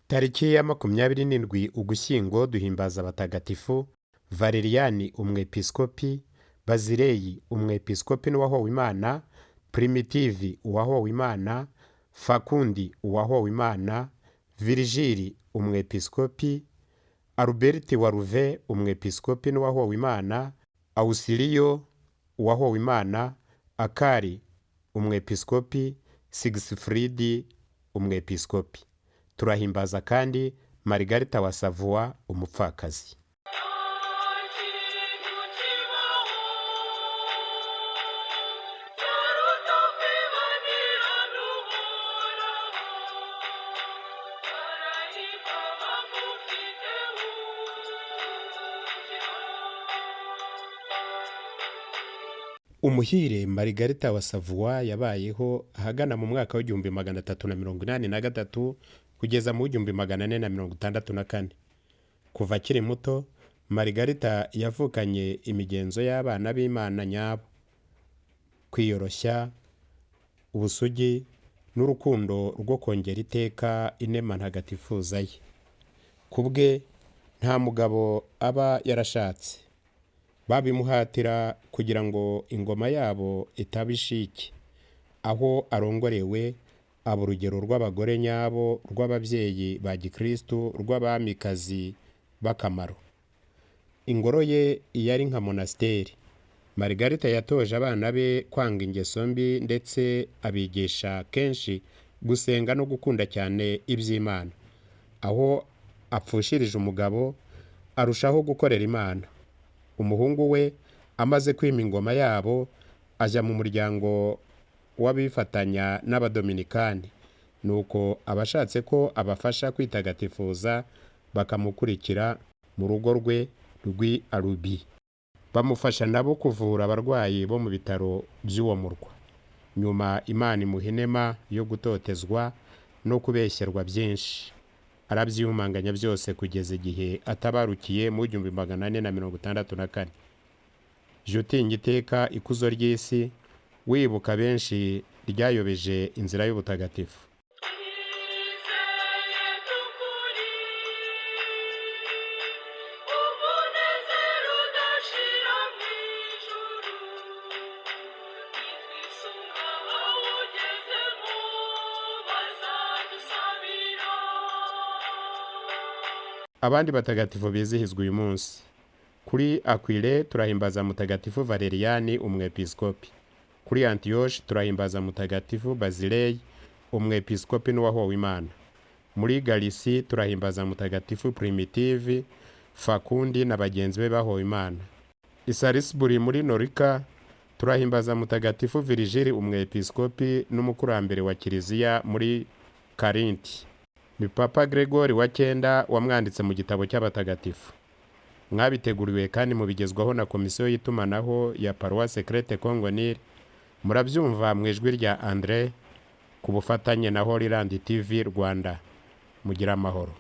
Tariki ya 27 Ugushyingo duhimbaza abatagatifu Valeriani umwepiskopi, Bazileyi umwepiskopi n'uwahowe Imana, Primitivi uwahowe Imana, Fakundi uwahowe Imana, Virigili umwepiskopi, Aruberti wa Ruve umwepiskopi n'uwahowe Imana, Ausiliyo uwahowe Imana, Akari umwepiskopi, Sigisifridi umwepiskopi. Turahimbaza kandi Marigarita wa Savoie umupfakazi. Umuhire Marigarita wa Savoie yabayeho ahagana mu mwaka w'igihumbi 383 kugeza mu w'igihumbi 464. Kuva akiri muto, Marigarita yavukanye imigenzo y'abana b'Imana nyabo: kwiyoroshya, ubusugi n'urukundo rwo kongera iteka inema ntagatifuza ye. Kubwe nta mugabo aba yarashatse, babimuhatira kugira ngo ingoma yabo itaba ishike. Aho arongorewe aba urugero rw'abagore nyabo, rw'ababyeyi ba gikristu, rw'abamikazi b'akamaro. Ingoro ye yari nka monasteri. Marigarita yatoje abana be kwanga ingeso mbi, ndetse abigisha kenshi gusenga no gukunda cyane iby'Imana. Aho apfushirije umugabo, arushaho gukorera Imana. Umuhungu we amaze kwima ingoma yabo, ajya mu muryango w'abifatanya n'abadominikani, nuko abashatse ko abafasha kwitagatifuza bakamukurikira mu rugo rwe rw'i Arubi. Bamufasha nabo kuvura abarwayi bo mu bitaro by'uwo murwa. Nyuma Imana imuha inema yo gutotezwa no kubeshyerwa byinshi. Arabyihumanganya byose kugeza igihe atabarukiye mu 1464. Jya utinya iteka ikuzo ry'isi, wibuka benshi ryayobeje inzira y'ubutagatifu. Abandi batagatifu bizihizwa uyu munsi: kuri Aquile turahimbaza mutagatifu Valeriani umwepiskopi. Kuri Antioche turahimbaza mutagatifu Bazileyi umwepiskopi n'uwahowe Imana. Muri Galisi turahimbaza mutagatifu Primitivi, Fakundi na bagenzi be bahowe Imana. I Salisbury muri Norika turahimbaza mutagatifu Virigili umwepiskopi n'umukurambere wa Kiliziya muri Karinti. Ni Papa Gregory wa 9 wamwanditse mu gitabo cy'abatagatifu. Mwabiteguriwe kandi mubigezwaho na komisiyo y'itumanaho ya Paroisse Secrète Congo Nil. Murabyumva mu ijwi rya André ku bufatanye na Holyland TV Rwanda. Mugira amahoro.